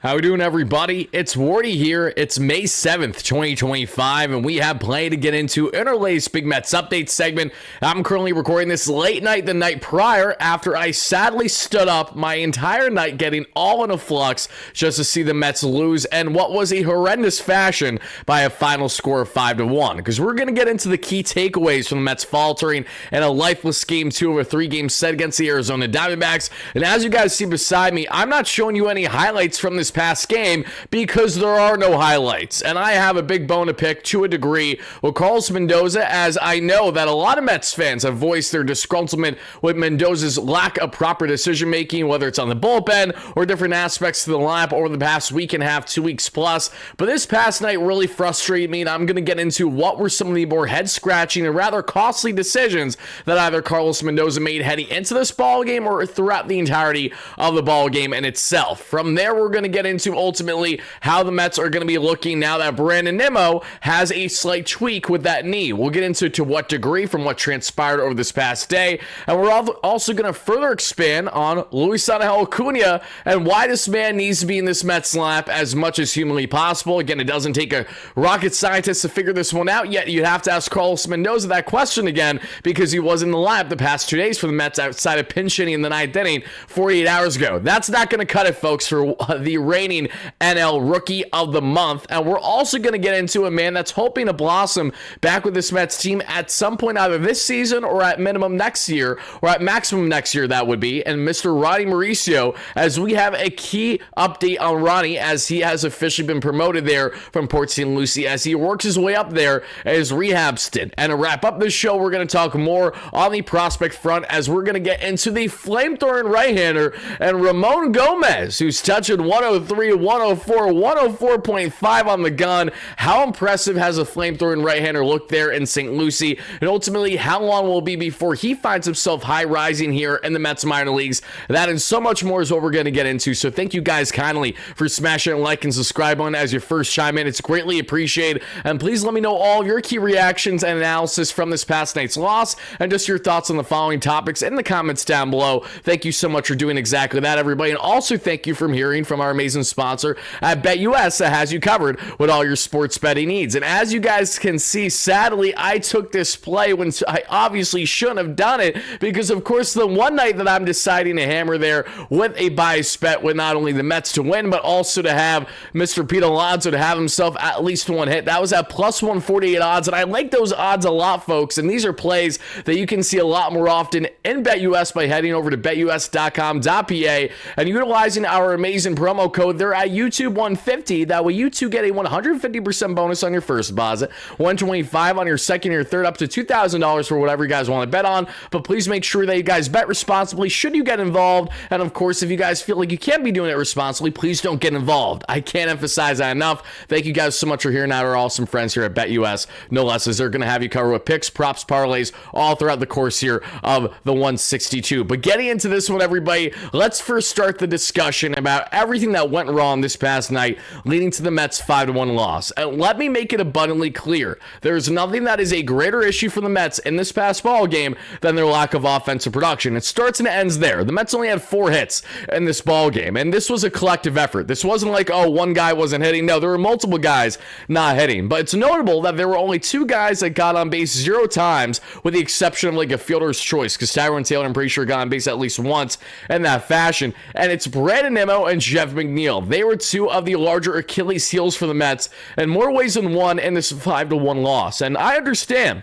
How we doing, everybody? It's Wardy here. It's May 7th, 2025, and we have plenty to get into in our latest Big Mets update segment. I'm currently recording this late night the night prior after I sadly stood up my entire night getting all in a flux just to see the Mets lose in what was a horrendous fashion by a final score of 5-1. Because we're going to get into the key takeaways from the Mets faltering in a lifeless Game 2 of a 3-game set against the Arizona Diamondbacks. And as you guys see beside me, I'm not showing you any highlights from this past game because there are no highlights, and I have a big bone to pick to a degree with Carlos Mendoza, as I know that a lot of Mets fans have voiced their disgruntlement with Mendoza's lack of proper decision making, whether it's on the bullpen or different aspects to the lineup over the past week and a half, 2 weeks plus. But this past night really frustrated me, and I'm going to get into what were some of the more head scratching and rather costly decisions that either Carlos Mendoza made heading into this ball game or throughout the entirety of the ball game in itself. From there, we're going to get into ultimately how the Mets are going to be looking now that WardyNYM has a slight tweak with that knee. We'll get into to what degree from what transpired over this past day, and we're also going to further expand on Luis Acuna and why this man needs to be in this Mets lineup as much as humanly possible. Again, it doesn't take a rocket scientist to figure this one out yet. You'd have to ask Carlos Mendoza that question again because he was in the lineup the past 2 days for the Mets outside of pinch hitting in the ninth inning 48 hours ago. That's not going to cut it, folks, for the reigning NL Rookie of the Month. And we're also going to get into a man that's hoping to blossom back with this Mets team at some point either this season or at minimum next year, or at maximum next year, that would be, and Mr. Mauricio, as we have a key update on Ronnie as he has officially been promoted there from Port St. Lucie as he works his way up there at his rehab stint. And to wrap up this show, we're going to talk more on the prospect front as we're going to get into the flamethrowing right-hander and Ramon Gomez, who's touching 103, 104, 104.5 on the gun. How impressive has a flamethrowing right-hander looked there in St. Lucie? And ultimately, how long will it be before he finds himself high-rising here in the Mets minor leagues? That and so much more is what we're going to get into. So thank you guys kindly for smashing a like and subscribe button as your first chime in. It's greatly appreciated. And please let me know all of your key reactions and analysis from this past night's loss and just your thoughts on the following topics in the comments down below. Thank you so much for doing exactly that, everybody. And also thank you for hearing from our amazing sponsor at BetUS that has you covered with all your sports betting needs. And as you guys can see, sadly, I took this play when I obviously shouldn't have done it because, of course, the one night that I'm deciding to hammer there with a bias bet with not only the Mets to win, but also to have Mr. Pete Alonso to have himself at least one hit. That was at plus 148 odds, and I like those odds a lot, folks. And these are plays that you can see a lot more often in BetUS by heading over to betus.com.pa and utilizing our amazing promo code there at YouTube150. That way you too get a 150% bonus on your first deposit, 125 on your second or third, up to $2,000 for whatever you guys want to bet on. But please make sure that you guys bet responsibly should you get involved. And of course, if you guys feel like you can't be doing it responsibly, please don't get involved. I can't emphasize that enough. Thank you guys so much for hearing out our awesome friends here at BetUS. No less, as they're going to have you covered with picks, props, parlays, all throughout the course here of the 162. But getting into this one, everybody, let's first start the discussion about everything that went wrong this past night, leading to the Mets' 5-1 loss. And let me make it abundantly clear, there's nothing that is a greater issue for the Mets in this past ball game than their lack of offensive production. It starts and ends there. The Mets only had 4 hits in this ball game, and this was a collective effort. This wasn't like, oh, one guy wasn't hitting. No, there were multiple guys not hitting. But it's notable that there were only 2 guys that got on base 0 times, with the exception of like a fielder's choice, because Tyrone Taylor, I'm pretty sure, got on base at least once in that fashion. And it's WardyNYM and Jeff McNeil. They were 2 of the larger Achilles heels for the Mets in more ways than one in this 5-1 loss. And I understand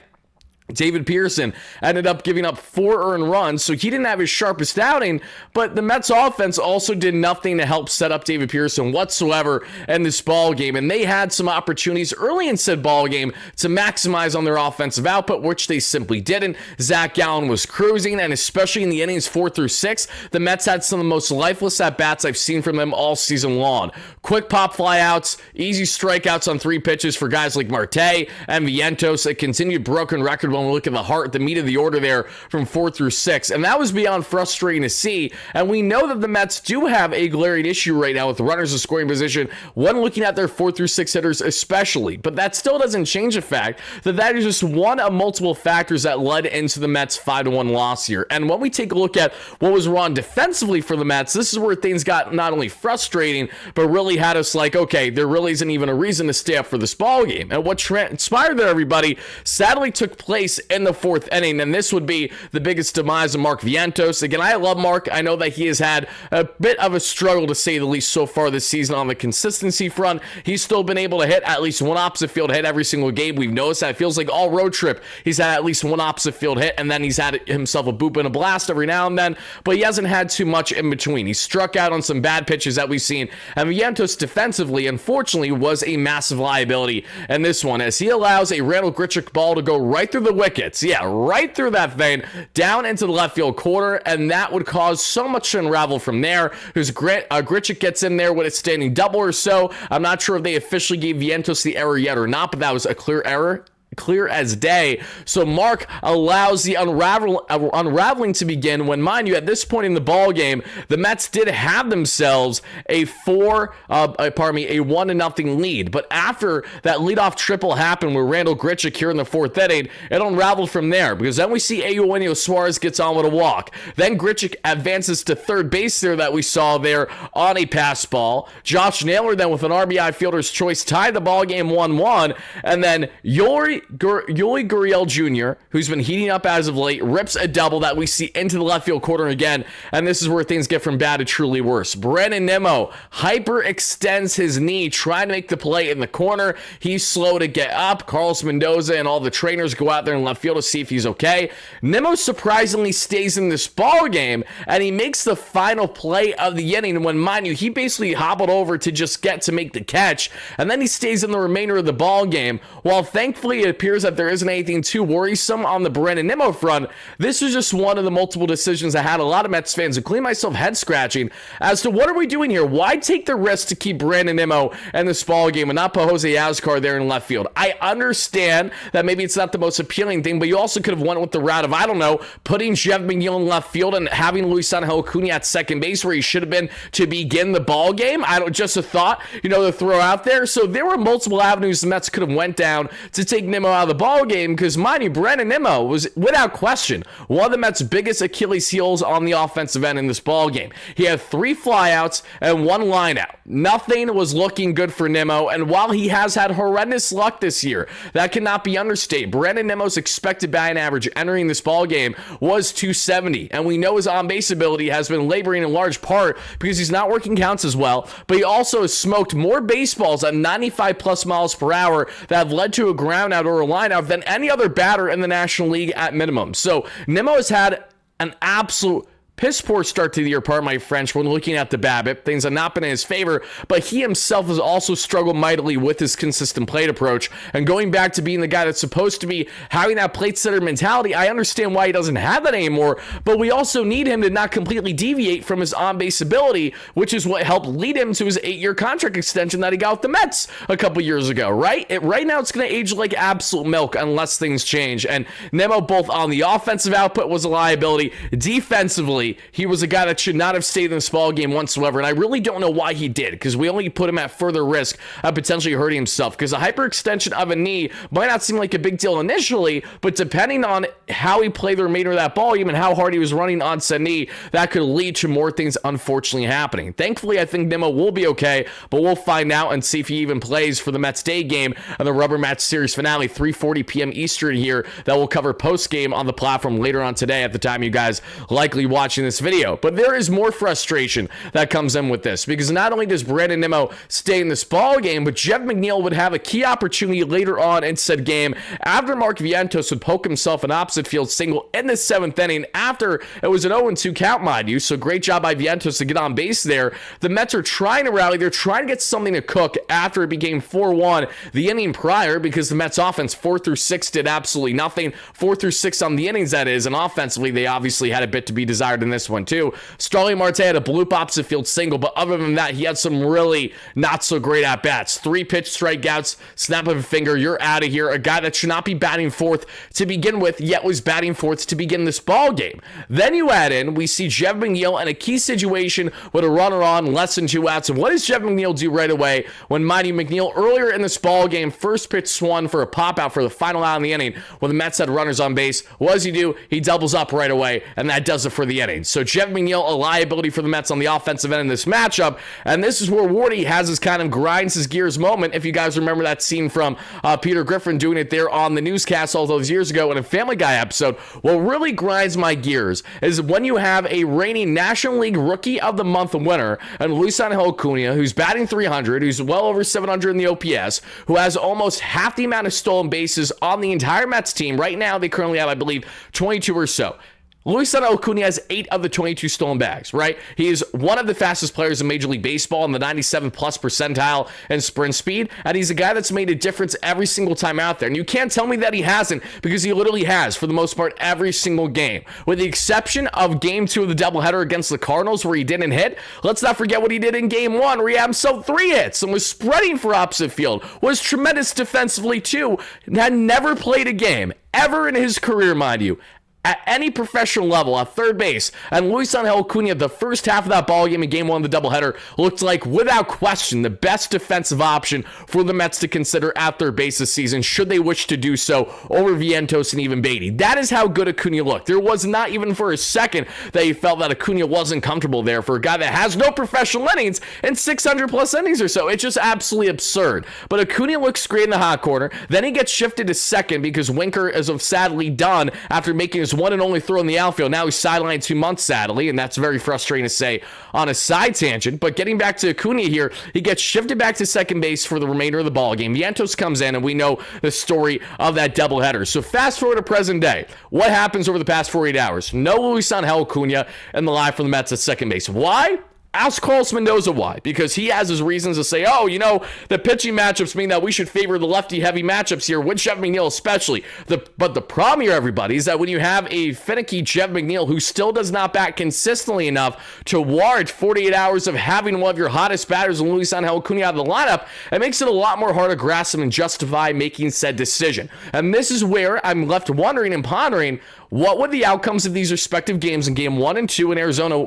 David Pearson ended up giving up 4 earned runs, so he didn't have his sharpest outing, but the Mets offense also did nothing to help set up David Pearson whatsoever in this ball game, and they had some opportunities early in said ball game to maximize on their offensive output, which they simply didn't. Zach Gallen was cruising, and especially in the innings 4 through 6, the Mets had some of the most lifeless at-bats I've seen from them all season long. Quick pop flyouts, easy strikeouts on 3 pitches for guys like Marte and Vientos, a continued broken record when we look at the meat of the order there from 4 through 6, and that was beyond frustrating to see. And we know that the Mets do have a glaring issue right now with runners in scoring position when looking at their 4 through 6 hitters especially, but that still doesn't change the fact that that is just one of multiple factors that led into the Mets 5-1 loss here. And when we take a look at what was wrong defensively for the Mets, this is where things got not only frustrating, but really had us like, okay, there really isn't even a reason to stay up for this ball game. And what transpired there, everybody, sadly took place in the 4th inning, and this would be the biggest demise of Mark Vientos. Again, I love Mark. I know that he has had a bit of a struggle, to say the least, so far this season on the consistency front. He's still been able to hit at least one opposite field hit every single game. We've noticed that. It feels like all road trip he's had at least one opposite field hit, and then he's had himself a boop and a blast every now and then, but he hasn't had too much in between. He struck out on some bad pitches that we've seen, and Vientos defensively, unfortunately, was a massive liability in this one, as he allows a Randall Grichuk ball to go right through the wickets. Yeah, right through that thing, down into the left field corner, and that would cause so much to unravel from there, because Grichuk gets in there with a standing double or so. I'm not sure if they officially gave Vientos the error yet or not, but that was a clear error, clear as day. So Mark allows the unraveling to begin when, mind you, at this point in the ball game, the Mets did have themselves a 1-0 lead. But after that leadoff triple happened with Randall Grichuk here in the 4th inning, it unraveled from there, because then we see Eugenio Suarez gets on with a walk. Then Grichuk advances to third base there that we saw there on a pass ball. Josh Naylor then with an RBI fielder's choice tied the ball game 1-1, and then Yuli Gurriel Jr., who's been heating up as of late, rips a double that we see into the left field corner again, and this is where things get from bad to truly worse. Brandon Nimmo hyperextends his knee trying to make the play in the corner. He's slow to get up. Carlos Mendoza and all the trainers go out there in left field to see if he's okay. Nimmo surprisingly stays in this ball game, and he makes the final play of the inning when, mind you, he basically hobbled over to just get to make the catch, and then he stays in the remainder of the ball game. While thankfully it appears that there isn't anything too worrisome on the Brandon Nimmo front, this was just one of the multiple decisions that had a lot of Mets fans, including myself, head scratching as to what are we doing here? Why take the risk to keep Brandon Nimmo in this ball game and not put Jose Azcar there in left field? I understand that maybe it's not the most appealing thing, but you also could have went with the route of, I don't know, putting Jeff McNeil in left field and having Luis Angel Acuna at second base where he should have been to begin the ball game. Just a thought, to throw out there. So there were multiple avenues the Mets could have went down to take Nimmo out of the ball game, because, mind you, Brandon Nimmo was without question one of the Mets' biggest Achilles heels on the offensive end in this ball game. He had 3 flyouts and 1 lineout. Nothing was looking good for Nimmo, and while he has had horrendous luck this year, that cannot be understated. Brandon Nimmo's expected batting average entering this ball game was .270, and we know his on-base ability has been laboring in large part because he's not working counts as well, but he also has smoked more baseballs at 95 plus miles per hour that have led to a ground out or a line out than any other batter in the National League at minimum. So Nimmo has had an absolute piss poor start to the year, pardon my French, when looking at the BABIP. Things have not been in his favor, but he himself has also struggled mightily with his consistent plate approach. And going back to being the guy that's supposed to be having that plate setter mentality, I understand why he doesn't have that anymore, but we also need him to not completely deviate from his on-base ability, which is what helped lead him to his 8-year contract extension that he got with the Mets a couple years ago, right? Right now, it's going to age like absolute milk unless things change. And Nimmo, both on the offensive output, was a liability. Defensively, he was a guy that should not have stayed in this ball game whatsoever, and I really don't know why he did, because we only put him at further risk of potentially hurting himself, because a hyperextension of a knee might not seem like a big deal initially, but depending on how he played the remainder of that ball game and how hard he was running on said knee, that could lead to more things unfortunately happening. Thankfully, I think Nimmo will be okay, but we'll find out and see if he even plays for the Mets day game and the rubber match series finale, 3:40 p.m. Eastern here, that we'll cover post-game on the platform later on today at the time you guys likely watching this video. But there is more frustration that comes in with this, because not only does Brandon Nimmo stay in this ball game, but Jeff McNeil would have a key opportunity later on in said game after Mark Vientos would poke himself an opposite field single in the 7th inning after it was an 0-2 count, mind you. So great job by Vientos to get on base there. The Mets are trying to rally. They're trying to get something to cook after it became 4-1 the inning prior, because the Mets offense 4 through 6 did absolutely nothing. 4 through 6 on the innings, that is, and offensively they obviously had a bit to be desired in this one too. Starling Marte had a bloop opposite field single, but other than that, he had some really not so great at bats. 3 pitch strikeouts, snap of a finger, you're out of here. A guy that should not be batting fourth to begin with, yet was batting fourth to begin this ball game. Then you add in, we see Jeff McNeil in a key situation with a runner on, less than 2 outs. And what does Jeff McNeil do right away when Mighty McNeil earlier in this ball game, first pitch swung for a pop out for the final out in the inning when the Mets had runners on base? What does he do? He doubles up right away, and that does it for the inning. So Jeff McNeil, a liability for the Mets on the offensive end in this matchup, and this is where Wardy has his kind of grinds his gears moment. If you guys remember that scene from Peter Griffin doing it there on the newscast all those years ago in a Family Guy episode, what really grinds my gears is when you have a reigning National League Rookie of the Month winner, and Luis Angel Acuna, who's batting 300, who's well over 700 in the OPS, who has almost half the amount of stolen bases on the entire Mets team. Right now, they currently have, I believe, 22 or so. Luis Angel Acuna has 8 of the 22 stolen bags, right? He is one of the fastest players in Major League Baseball in the 97 plus percentile in sprint speed, and he's a guy that's made a difference every single time out there. And you can't tell me that he hasn't, because he literally has, for the most part, every single game. With the exception of Game 2 of the doubleheader against the Cardinals, where he didn't hit, let's not forget what he did in Game 1, where he had himself 3 hits and was spreading for opposite field, was tremendous defensively too, and had never played a game, ever in his career, mind you, at any professional level at third base. And Luis Angel Acuna, the first half of that ball game in Game 1 of the doubleheader, looked like, without question, the best defensive option for the Mets to consider at third base this season, should they wish to do so, over Vientos and even Beatty. That is how good Acuna looked. There was not even for a second that you felt that Acuna wasn't comfortable there for a guy that has no professional innings and 600 plus innings or so. It's just absolutely absurd. But Acuna looks great in the hot corner. Then he gets shifted to second because Winker is sadly done after making his one and only throw in the outfield. Now he's sidelined 2 months, sadly, and that's very frustrating to say on a side tangent. But getting back to Acuna here, he gets shifted back to second base for the remainder of the ball game. Vientos comes in, and we know the story of that doubleheader. So fast forward to present day. What happens over the past 48 hours? No Luis Angel Acuna in the line for the Mets at second base. Why? Ask Carlos Mendoza why, because he has his reasons to say, oh, you know, the pitching matchups mean that we should favor the lefty-heavy matchups here, with Jeff McNeil especially. But the problem here, everybody, is that when you have a finicky Jeff McNeil who still does not bat consistently enough to warrant 48 hours of having one of your hottest batters, Luis Angel Acuna, out of the lineup, it makes it a lot more hard to grasp and justify making said decision. And this is where I'm left wondering and pondering, what would the outcomes of these respective games in Game 1 and 2 in Arizona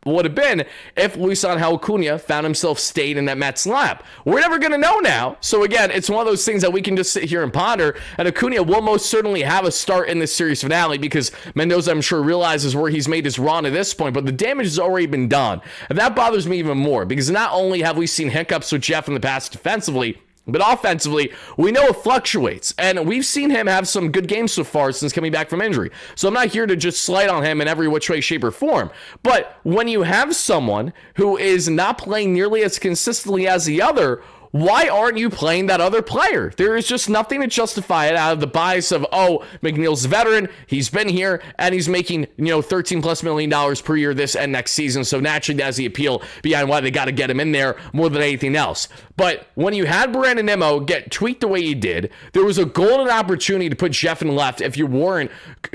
would have been if Luis Angel Acuna found himself stayed in that Mets lineup? We're never going to know now. So again, it's one of those things that we can just sit here and ponder, and Acuna will most certainly have a start in this series finale because Mendoza, I'm sure, realizes where he's made his run at this point, but the damage has already been done. And that bothers me even more because not only have we seen hiccups with Jeff in the past defensively, but offensively, we know it fluctuates, and we've seen him have some good games so far since coming back from injury. So I'm not here to just slight on him in every which way, shape, or form. But when you have someone who is not playing nearly as consistently as the other, why aren't you playing that other player? There is just nothing to justify it out of the bias of, oh, McNeil's a veteran, he's been here, and he's making, $13+ million per year this and next season. So naturally, that's the appeal behind why they got to get him in there more than anything else. But when you had Brandon Nimmo get tweaked the way he did, there was a golden opportunity to put Jeff in left if you weren't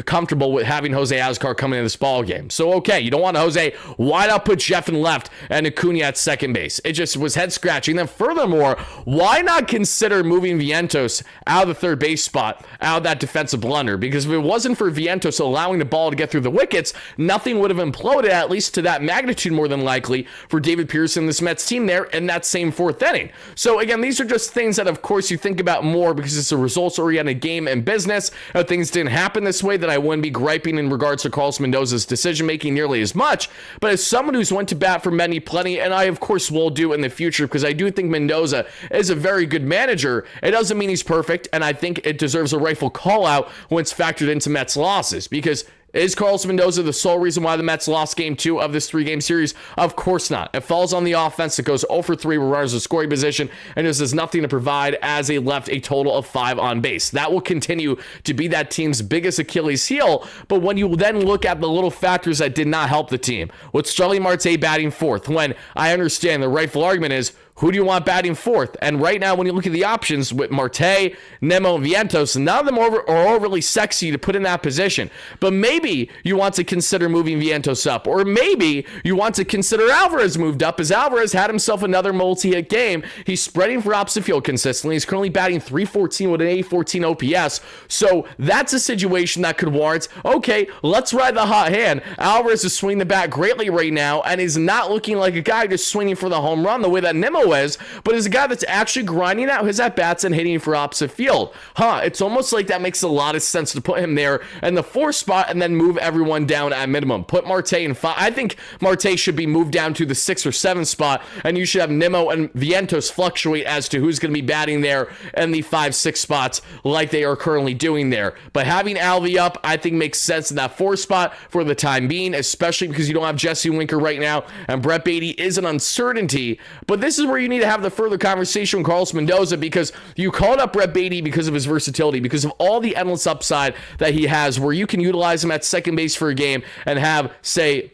comfortable with having Jose Azcar coming in this ball game. So, okay, you don't want Jose, why not put Jeff in left and Acuna at second base? It just was head scratching. Then furthermore, why not consider moving Vientos out of the third base spot, out of that defensive blunder? Because if it wasn't for Vientos allowing the ball to get through the wickets, nothing would have imploded, at least to that magnitude more than likely, for David Pearson, this Mets team there in that same fourth inning. So again, these are just things that, of course, you think about more because it's a results-oriented game and business. If things didn't happen this way, then I wouldn't be griping in regards to Carlos Mendoza's decision-making nearly as much. But as someone who's went to bat for many plenty, and I, of course, will do in the future, because I do think Mendoza is a very good manager, it doesn't mean he's perfect, and I think it deserves a rightful call-out when it's factored into Mets losses, because is Carlos Mendoza the sole reason why the Mets lost Game 2 of this 3-game series? Of course not. It falls on the offense. It goes 0 for 3 with runners in scoring position, and just has nothing to provide as they left a total of 5 on base. That will continue to be that team's biggest Achilles heel, but when you then look at the little factors that did not help the team, with Starling Marte batting fourth, when I understand the rightful argument is, who do you want batting fourth? And right now, when you look at the options with Marte, Nimmo, and Vientos, none of them are overly sexy to put in that position. But maybe maybe you want to consider moving Vientos up, or maybe you want to consider Alvarez moved up, as Alvarez had himself another multi-hit game. He's spreading for opposite field consistently. He's currently batting .314 with an .814 OPS. So that's a situation that could warrant, okay, let's ride the hot hand. Alvarez is swinging the bat greatly right now and is not looking like a guy just swinging for the home run the way that Nimmo is, but is a guy that's actually grinding out his at-bats and hitting for opposite field. It's almost like that makes a lot of sense to put him there in the 4th spot and then move everyone down at minimum. Put Marte in 5. I think Marte should be moved down to the 6th or 7th spot, and you should have Nimmo and Vientos fluctuate as to who's going to be batting there in the 5, 6 spots like they are currently doing there. But having Alvy up, I think makes sense in that 4th spot for the time being, especially because you don't have Jesse Winker right now, and Brett Beatty is an uncertainty. But this is where you need to have the further conversation with Carlos Mendoza, because you called up Brett Beatty because of his versatility, because of all the endless upside that he has, where you can utilize him at second base for a game and have, say,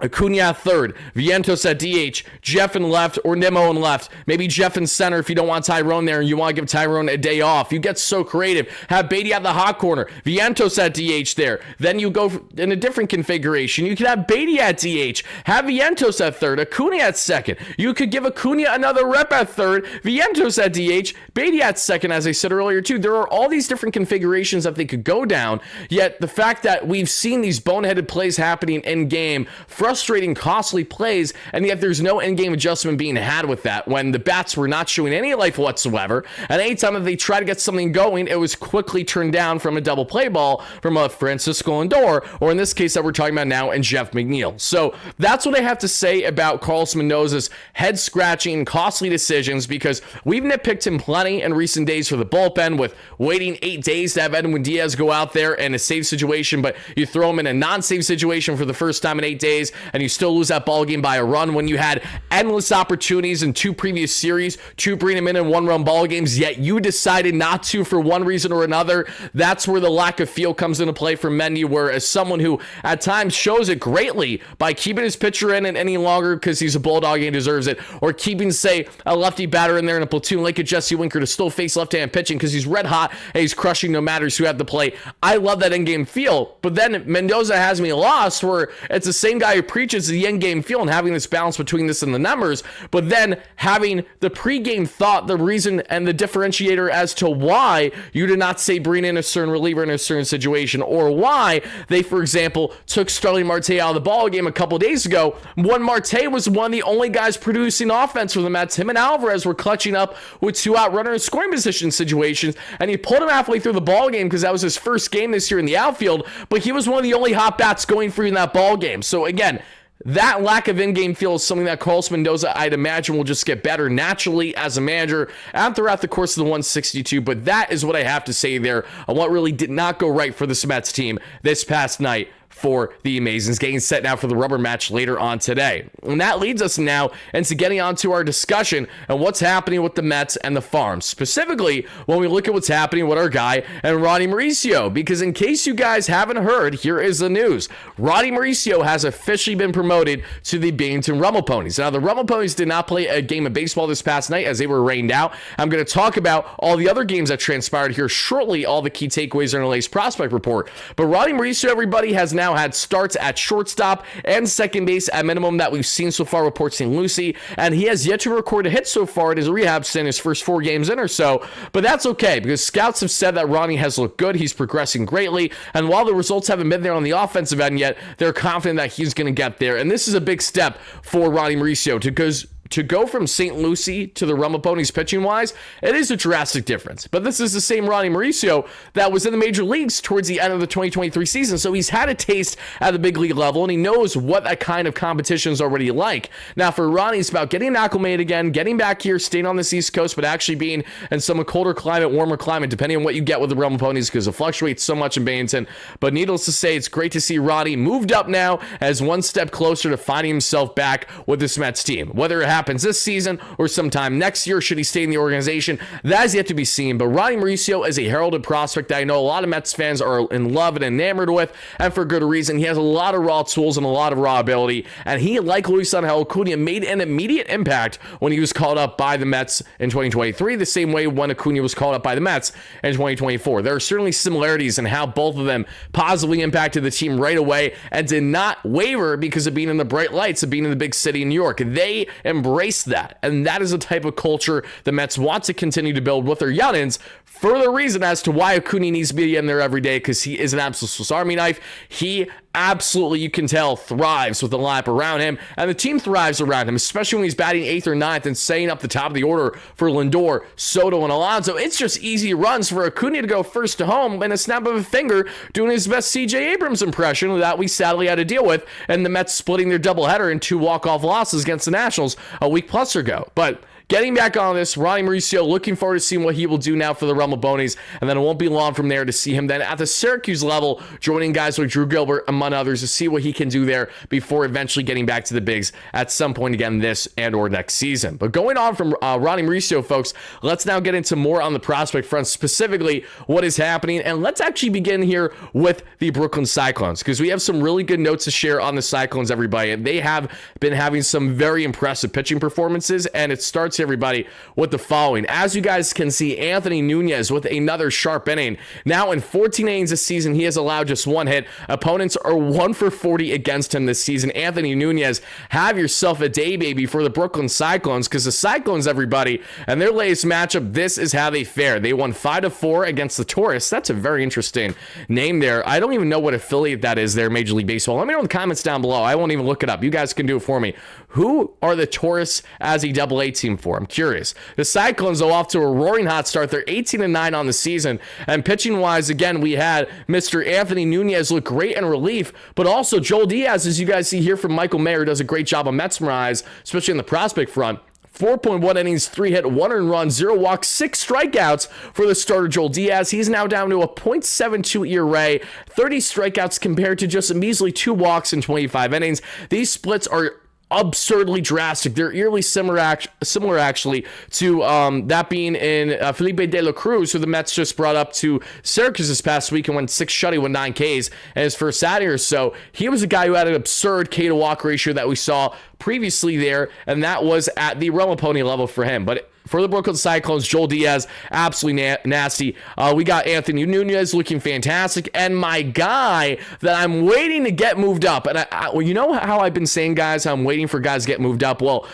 Acuna at third, Vientos at DH, Jeff in left, or Nimmo in left. Maybe Jeff in center if you don't want Tyrone there and you want to give Tyrone a day off. You get so creative. Have Beatty at the hot corner, Vientos at DH there. Then you go in a different configuration. You could have Beatty at DH, have Vientos at third, Acuna at second. You could give Acuna another rep at third, Vientos at DH, Beatty at second, as I said earlier too. There are all these different configurations that they could go down, yet the fact that we've seen these boneheaded plays happening in game, frustrating, costly plays, and yet there's no in-game adjustment being had with that when the bats were not showing any life whatsoever, and anytime that they try to get something going, it was quickly turned down from a double play ball from a Francisco Lindor, or in this case that we're talking about now, and Jeff McNeil. So that's what I have to say about Carlos Mendoza's head-scratching, costly decisions, because we've nitpicked him plenty in recent days for the bullpen, with waiting 8 days to have Edwin Diaz go out there in a save situation, but you throw him in a non-save situation for the first time in 8 days, and you still lose that ball game by a run when you had endless opportunities in 2 previous series to bring him in 1-run ball games, yet you decided not to for one reason or another. That's where the lack of feel comes into play for Mendy, where as someone who at times shows it greatly by keeping his pitcher in it any longer because he's a Bulldog and he deserves it, or keeping, say, a lefty batter in there in a platoon like a Jesse Winker to still face left-hand pitching because he's red hot and he's crushing no matter who at the plate. I love that in-game feel, but then Mendoza has me lost, where it's the same guy who preaches the end-game feel and having this balance between this and the numbers, but then having the pre-game thought, the reason and the differentiator as to why you did not say bring in a certain reliever in a certain situation, or why they, for example, took Starling Marte out of the ball game a couple days ago when Marte was one of the only guys producing offense for the Mets. Him and Alvarez were clutching up with 2-out runner in scoring position situations, and he pulled him halfway through the ball game because that was his first game this year in the outfield, but he was one of the only hot bats going for you in that ball game. So again, that lack of in-game feel is something that Carlos Mendoza, I'd imagine, will just get better naturally as a manager and throughout the course of the 162. But that is what I have to say there on what really did not go right for the Mets team this past night for the Amazings, getting set now for the rubber match later on today. And that leads us now into getting onto our discussion and what's happening with the Mets and the farm. Specifically, when we look at what's happening with our guy and Ronnie Mauricio, because in case you guys haven't heard, here is the news. Ronnie Mauricio has officially been promoted to the Binghamton Rumble Ponies. Now, the Rumble Ponies did not play a game of baseball this past night as they were rained out. I'm going to talk about all the other games that transpired here shortly, all the key takeaways in our latest prospect report. But Ronnie Mauricio, everybody, has now had starts at shortstop and second base at minimum that we've seen so far with Port St. Lucie, and he has yet to record a hit so far in his rehab stint, his first 4 games in or so, but that's okay because scouts have said that Ronnie has looked good, he's progressing greatly, and while the results haven't been there on the offensive end yet, they're confident that he's going to get there, and this is a big step for Ronnie Mauricio to go from St. Lucie to the Rumble Ponies pitching-wise, it is a drastic difference. But this is the same Ronnie Mauricio that was in the major leagues towards the end of the 2023 season, so he's had a taste at the big league level, and he knows what that kind of competition is already like. Now, for Ronnie, it's about getting acclimated again, getting back here, staying on this East Coast, but actually being in some colder climate, warmer climate, depending on what you get with the Rumble Ponies, because it fluctuates so much in Binghamton. But needless to say, it's great to see Ronnie moved up now as one step closer to finding himself back with this Mets team. Whether it happens this season or sometime next year, should he stay in the organization, that is yet to be seen. But Ronnie Mauricio is a heralded prospect that I know a lot of Mets fans are in love and enamored with, and for good reason. He has a lot of raw tools and a lot of raw ability, and he, like Luis Angel Acuna, made an immediate impact when he was called up by the Mets in 2023, the same way when Acuna was called up by the Mets in 2024. There are certainly similarities in how both of them positively impacted the team right away and did not waver because of being in the bright lights of being in the big city in New York. They embraced that, and that is the type of culture the Mets want to continue to build with their youngins. Further reason as to why Acuna needs to be in there every day, because he is an absolute Swiss Army knife. He absolutely, you can tell, thrives with the lineup around him, and the team thrives around him, especially when he's batting 8th or 9th and setting up the top of the order for Lindor, Soto, and Alonso. It's just easy runs for Acuna to go first to home in a snap of a finger, doing his best C.J. Abrams impression that we sadly had to deal with, and the Mets splitting their doubleheader in 2 walk-off losses against the Nationals a week plus ago. But getting back on this, Ronnie Mauricio, looking forward to seeing what he will do now for the Realm of Bonies, and then it won't be long from there to see him then at the Syracuse level, joining guys like Drew Gilbert, among others, to see what he can do there before eventually getting back to the bigs at some point again this and or next season. But going on from Ronnie Mauricio, folks, let's now get into more on the prospect front, specifically what is happening, and let's actually begin here with the Brooklyn Cyclones, because we have some really good notes to share on the Cyclones, everybody. They have been having some very impressive pitching performances, and it starts, everybody, with the following. As you guys can see, Anthony Nunez with another sharp inning. Now in 14 innings this season, he has allowed just 1 hit. Opponents are 1 for 40 against him this season. Anthony Nunez, have yourself a day, baby, for the Brooklyn Cyclones, because the Cyclones, everybody, and their latest matchup, this is how they fare. They won 5-4 against the Taurus. That's a very interesting name there. I don't even know what affiliate that is there, Major League Baseball. Let me know in the comments down below. I won't even look it up. You guys can do it for me. Who are the Taurus as a AA team for? I'm curious. The Cyclones are off to a roaring hot start. They're 18-9 on the season. And pitching-wise, again, we had Mr. Anthony Nunez look great in relief, but also Joel Diaz, as you guys see here from Michael Mayer, does a great job on Mesmerize, especially in the prospect front. 4.1 innings, 3 hit, 1 earned run, 0 walks, 6 strikeouts for the starter Joel Diaz. He's now down to a .72 ERA, 30 strikeouts compared to just a measly 2 walks in 25 innings. These splits are absurdly drastic. They're eerily similar actually to that being in Felipe De La Cruz, who the Mets just brought up to Syracuse this past week and went 6 shutty with 9 Ks in his first Saturday or so. He was a guy who had an absurd K to walk ratio that we saw previously there, and that was at the Realm of Pony level for him. But for the Brooklyn Cyclones, Joel Diaz, absolutely nasty. We got Anthony Nunez looking fantastic, and my guy that I'm waiting to get moved up. And well, you know how I've been saying, guys, how I'm waiting for guys to get moved up? Well,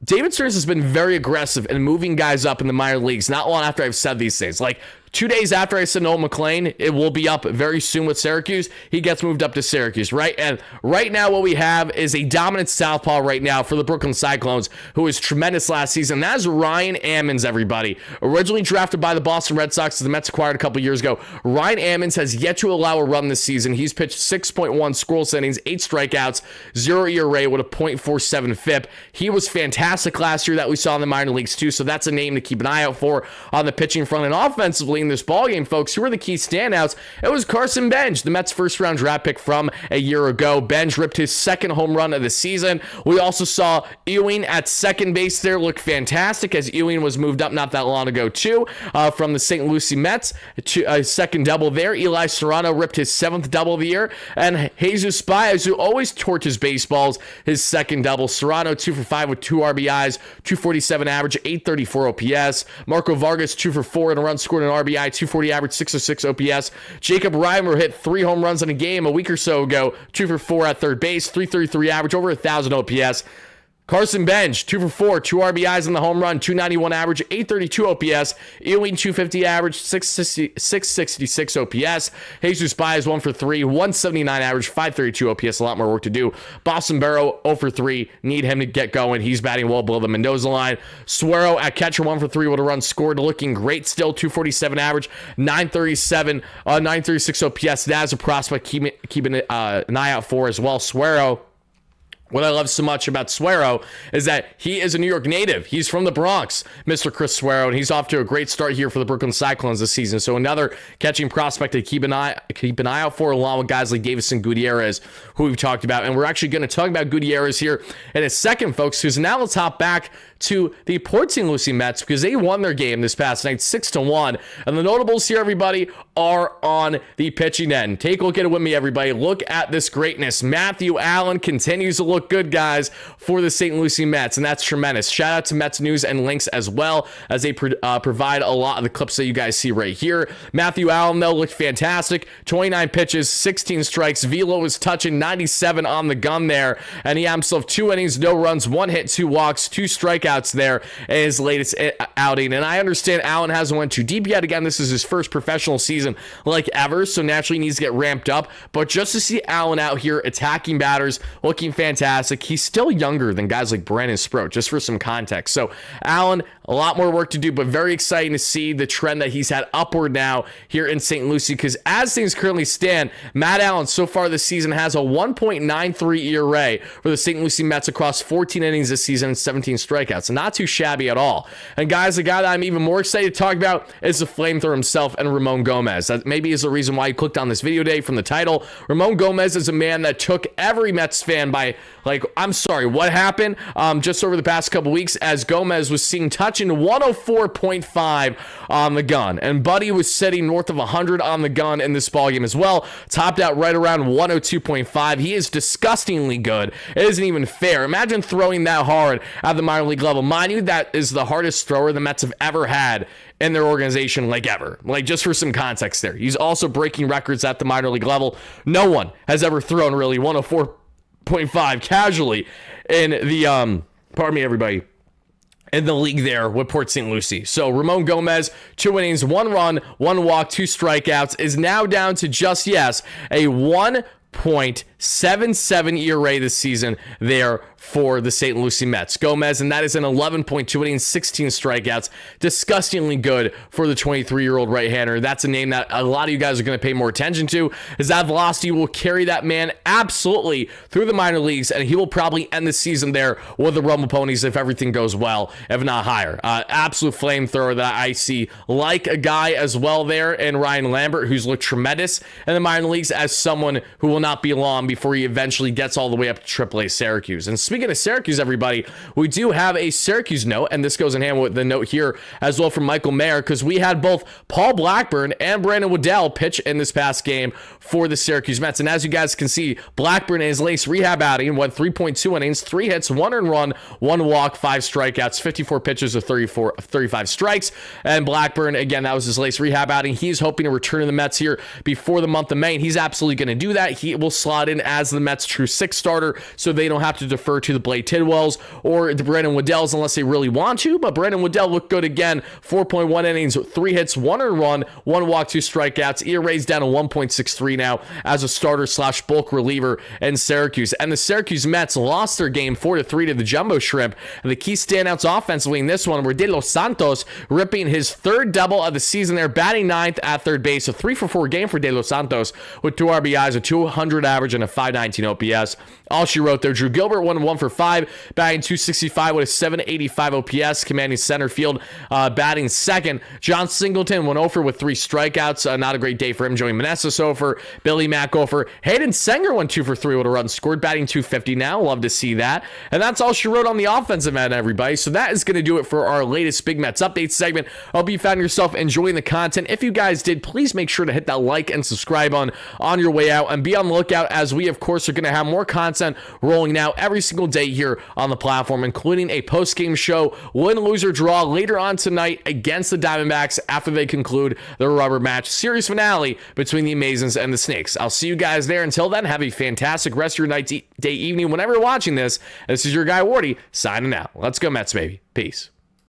David Stearns has been very aggressive in moving guys up in the minor leagues, not long after I've said these things. Like 2 days after I said Noel McLean, it will be up very soon with Syracuse. He gets moved up to Syracuse, right? And right now what we have is a dominant southpaw right now for the Brooklyn Cyclones, who was tremendous last season. That is Ryan Ammons, everybody. Originally drafted by the Boston Red Sox, as the Mets acquired a couple years ago. Ryan Ammons has yet to allow a run this season. He's pitched 6.1 scoreless innings, 8 strikeouts, 0 ERA with a .47 FIP. He was fantastic last year that we saw in the minor leagues too, so that's a name to keep an eye out for on the pitching front. And offensively in this ballgame, folks, who are the key standouts? It was Carson Benj, the Mets' first-round draft pick from a year ago. Benj ripped his 2nd home run of the season. We also saw Ewing at second base there look fantastic, as Ewing was moved up not that long ago too, from the St. Lucie Mets to a 2nd double there. Eli Serrano ripped his 7th double of the year, and Jesus Baez, who always torches baseballs, his 2nd double. Serrano 2 for 5 with 2 RBIs, 247 average, 834 OPS. Marco Vargas 2 for 4 and a run scored, an RBI, 240 average, 606 OPS. Jacob Reimer hit 3 home runs in a game a week or so ago, 2 for 4 at third base, 333 average, over 1,000 OPS. Carson Benj, 2 for 4, 2 RBIs in the home run, 291 average, 832 OPS. Ewing, 250 average, 666 OPS. Jesus Baez, 1 for 3, 179 average, 532 OPS. A lot more work to do. Boston Barrow, 0 for 3. Need him to get going. He's batting well below the Mendoza line. Suero at catcher, 1 for 3 with a run scored. Looking great still, 247 average, 936 OPS. That is a prospect keeping an eye out for as well. Suero What I love so much about Suero is that he is a New York native. He's from the Bronx, Mr. Chris Suero, and he's off to a great start here for the Brooklyn Cyclones this season. So another catching prospect to keep an eye out for, along with guys like Davison Gutierrez, who we've talked about. And we're actually going to talk about Gutierrez here in a second, folks, because now let's hop back to the Port St. Lucie Mets, because they won their game this past night 6-1. And the notables here, everybody, are on the pitching end. Take a look at it with me, everybody. Look at this greatness. Matthew Allen continues to look good, guys, for the St. Lucie Mets, and that's tremendous. Shout out to Mets News and Links as well, as they provide a lot of the clips that you guys see right here. Matthew Allen, though, looked fantastic. 29 pitches, 16 strikes. Velo was touching 97 on the gun there, and he had himself 2 innings, no runs, 1 hit, 2 walks, 2 strikeouts there in his latest outing. And I understand Allen hasn't went too deep yet. Again, this is his first professional season like ever, so naturally he needs to get ramped up. But just to see Allen out here attacking batters, looking fantastic. He's still younger than guys like Brandon Sproat, just for some context. So Allen, a lot more work to do, but very exciting to see the trend that he's had upward now here in St. Lucie, because as things currently stand, Matt Allen so far this season has a 1.93 ERA for the St. Lucie Mets across 14 innings this season and 17 strikeouts. Not too shabby at all. And guys, the guy that I'm even more excited to talk about is the flamethrower himself, and Ramon Gomez. That maybe is the reason why you clicked on this video today from the title. Ramon Gomez is a man that took every Mets fan by, like, I'm sorry, what happened just over the past couple weeks, as Gomez was seen touching 104.5 on the gun, and Buddy was sitting north of 100 on the gun in this ballgame as well, topped out right around 102.5. He is disgustingly good. It isn't even fair. Imagine throwing that hard at the minor league level. Mind you, that is the hardest thrower the Mets have ever had in their organization, like ever. Like, just for some context there. He's also breaking records at the minor league level. No one has ever thrown really 104.5 casually in the, pardon me, everybody, in the league there with Port St. Lucie. So Ramon Gomez, 2 innings, 1 run, 1 walk, 2 strikeouts, is now down to just, yes, a 1.77 ERA this season there for the St. Lucie Mets. Gomez, and that is an 11.2 innings, 16 strikeouts. Disgustingly good for the 23-year-old right-hander. That's a name that a lot of you guys are going to pay more attention to, as that velocity will carry that man absolutely through the minor leagues, and he will probably end the season there with the Rumble Ponies if everything goes well, if not higher. Absolute flamethrower that I see, like a guy as well there in Ryan Lambert, who's looked tremendous in the minor leagues, as someone who will not be long before he eventually gets all the way up to AAA Syracuse. And speaking of Syracuse, everybody, we do have a Syracuse note, and this goes in hand with the note here as well from Michael Mayer, because we had both Paul Blackburn and Brandon Waddell pitch in this past game for the Syracuse Mets. And as you guys can see, Blackburn in his latest rehab outing went 3.2 innings, 3 hits, 1 earned run, 1 walk, 5 strikeouts, 54 pitches of 35 strikes. And Blackburn, again, that was his latest rehab outing. He's hoping to return to the Mets here before the month of May, and he's absolutely going to do that. He will slot in as the Mets' true 6th starter, so they don't have to defer to the Blake Tidwells or the Brandon Waddells unless they really want to. But Brandon Waddell looked good again. 4.1 innings, 3 hits, 1 earned run, 1 walk, 2 strikeouts. ERA's down to 1.63 now as a starter/bulk reliever in Syracuse. And the Syracuse Mets lost their game 4-3 to the Jumbo Shrimp. And the key standouts offensively in this one were De Los Santos ripping his 3rd double of the season there, batting 9th at third base. A 3-for-4 game for De Los Santos with 2 RBIs, a 200 average, and a 519 OPS. All she wrote there, Drew Gilbert went 1-for-5, batting 265 with a 785 OPS, commanding center field, batting second. John Singleton went over with 3 strikeouts. Not a great day for him. Joey Meneses over, Billy Mack over. Hayden Senger went 2-for-3 with a run scored, batting 250 now. Love to see that. And that's all she wrote on the offensive end, everybody. So that is going to do it for our latest Big Mets update segment. I hope you found yourself enjoying the content. If you guys did, please make sure to hit that like and subscribe on your way out, and be on the lookout, as we, of course, are going to have more content rolling now every single day here on the platform, including a post-game show, win, lose, or draw later on tonight against the Diamondbacks after they conclude their rubber match series finale between the Amazons and the Snakes. I'll see you guys there. Until then, have a fantastic rest of your night, day, evening, whenever you're watching this. This is your guy, Wardy, signing out. Let's go Mets, baby. Peace.